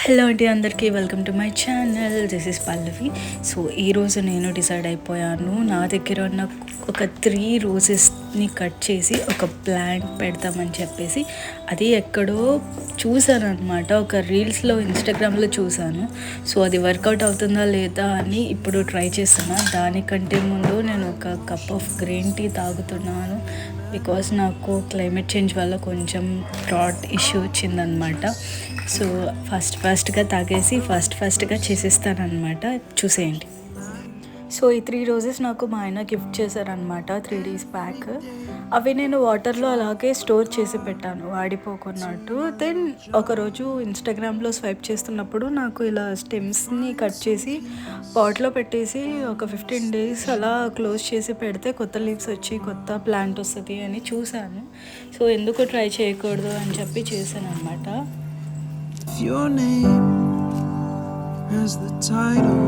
Hello అండి, అందరికీ welcome to my channel. This is Pallavi. So ఈరోజు నేను డిసైడ్ అయిపోయాను, నా దగ్గర ఉన్న ఒక 3 రోజెస్ని కట్ చేసి ఒక ప్లాంట్ పెడతామని చెప్పేసి. అది ఎక్కడో చూసాను అనమాట, ఒక రీల్స్లో ఇన్స్టాగ్రామ్లో చూసాను. సో అది వర్కౌట్ అవుతుందా లేదా అని ఇప్పుడు ట్రై చేస్తున్నా. దానికంటే ముందు నేను ఒక కప్ ఆఫ్ గ్రీన్ టీ తాగుతున్నాను, బికాస్ నాకు క్లైమేట్ చేంజ్ వల్ల కొంచెం థ్రాట్ ఇష్యూ వచ్చిందనమాట. సో ఫస్ట్గా తాగేసి ఫస్ట్గా చేసేస్తానమాట. చూసేయండి. సో ఈ 3 రోజెస్ నాకు మా ఆయన గిఫ్ట్ చేశారనమాట, 3 days బ్యాక్. అవి నేను వాటర్లో అలాగే స్టోర్ చేసి పెట్టాను వాడిపోకున్నట్టు. దెన్ ఒకరోజు ఇన్స్టాగ్రామ్లో స్వైప్ చేస్తున్నప్పుడు నాకు ఇలా స్టెమ్స్ని కట్ చేసి పాట్లో పెట్టేసి ఒక 15 days అలా క్లోజ్ చేసి పెడితే కొత్త లీవ్స్ వచ్చి కొత్త ప్లాంట్ వస్తుంది అని చూశాను. సో ఎందుకు ట్రై చేయకూడదు అని చెప్పి చేశాను అనమాట. Your name has the title.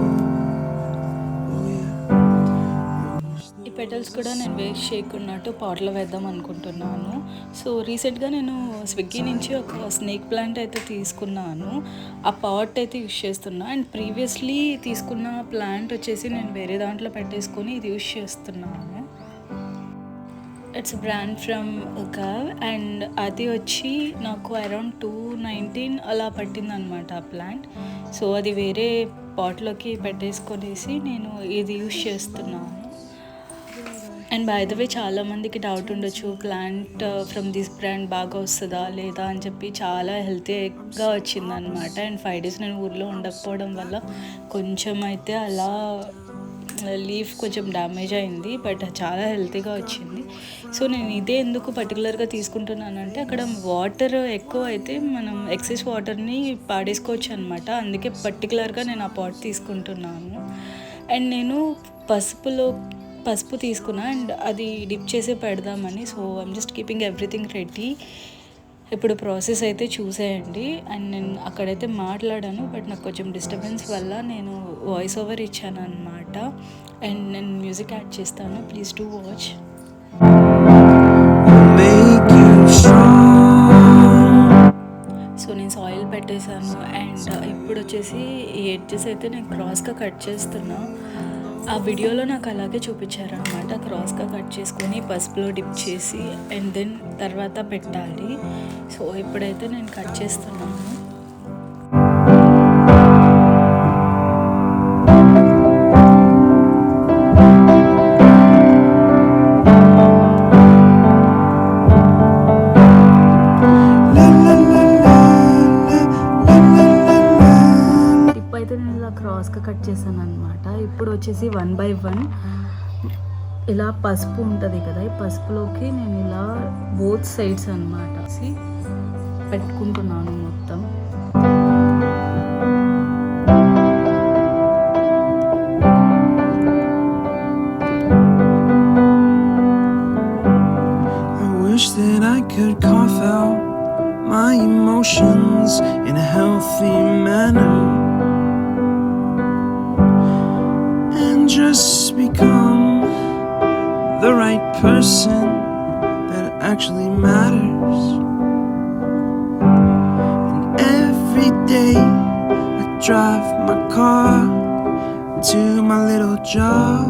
ఈ పెటల్స్ కూడా నేను వేస్ట్ చేయకున్నట్టు పాట్లో వేద్దాం అనుకుంటున్నాను. సో రీసెంట్గా నేను స్విగ్గీ నుంచి ఒక స్నేక్ ప్లాంట్ అయితే తీసుకున్నాను. ఆ పాట్ అయితే యూస్ చేస్తున్నా. అండ్ ప్రీవియస్లీ తీసుకున్న ప్లాంట్ వచ్చేసి నేను వేరే దాంట్లో పెట్టేసుకొని ఇది యూస్ చేస్తున్నాను. It's brand from Ugaoo. And అది వచ్చి నాకు అరౌండ్ 219 అలా పట్టిందనమాట ఆ ప్లాంట్. సో అది వేరే పాట్లోకి పెట్టేసుకొనేసి నేను ఇది యూస్ చేస్తున్నాను. అండ్ బై ద వే చాలామందికి డౌట్ ఉండొచ్చు, ప్లాంట్ ఫ్రమ్ దిస్ బ్రాండ్ బాగా వస్తుందా లేదా అని చెప్పి. చాలా హెల్తీగా వచ్చిందనమాట. అండ్ 5 days నేను ఊర్లో ఉండకపోవడం వల్ల కొంచెం అయితే అలా లీఫ్ కొంచెం డ్యామేజ్ అయింది, బట్ చాలా హెల్తీగా వచ్చింది. సో నేను ఇదే ఎందుకు పర్టికులర్గా తీసుకుంటున్నానంటే, అక్కడ వాటర్ ఎక్కువ అయితే మనం ఎక్సెస్ వాటర్ని పాడేసుకోవచ్చు అనమాట. అందుకే పర్టికులర్గా నేను ఆ పాట్ తీసుకుంటున్నాను. అండ్ నేను పసుపు తీసుకున్నా అండ్ అది డిప్ చేసి పెడదామని. So I'm just keeping everything ready. ఇప్పుడు ప్రాసెస్ అయితే చూసేయండి. అండ్ నేను అక్కడైతే మాట్లాడాను, బట్ నాకు కొంచెం డిస్టర్బెన్స్ వల్ల నేను వాయిస్ ఓవర్ ఇచ్చాను అనమాట. అండ్ నేను మ్యూజిక్ యాడ్ చేస్తాను, ప్లీజ్ డూ వాచ్. సో నేను సాయిల్ పెట్టేశాను. అండ్ ఇప్పుడు వచ్చేసి ఈ ఎడ్జెస్ అయితే నేను క్రాస్గా కట్ చేస్తున్నా. ఆ వీడియోలో నాకు అలాగే చూపించారనమాట. క్రాస్గా కట్ చేసుకొని పసుపులో డిప్ చేసి అండ్ దెన్ తర్వాత పెట్టాలి. సో ఇప్పుడైతే నేను కట్ చేస్తున్నాను. క్రాస్గా కట్ చేశాను అనమాట. ఇప్పుడు వచ్చేసి 1 by 1 ఇలా పసుపు ఉంటుంది కదా, ఈ పసుపులోకి నేను ఇలా బోత్ సైడ్స్ అనమాట పెట్టుకుంటున్నాను మొత్తం. I wish that I could cough out my emotions in a healthy manner. Just become the right person that actually matters. And every day I drive my car to my little job,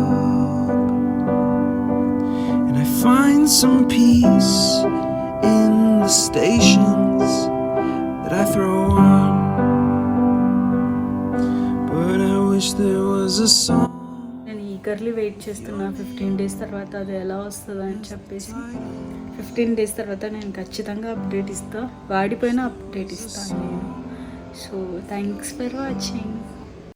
and I find some peace in the stations that I throw on. But I wish there was a song. Eagerly wait చేస్తున్నా 15 days తర్వాత అది ఎలా వస్తుందో అని చెప్పేసి. 15 days తర్వాత నేను ఖచ్చితంగా అప్డేట్ ఇస్తాను, వాడిపోయినా అప్డేట్ ఇస్తాను నేను. So thanks for watching.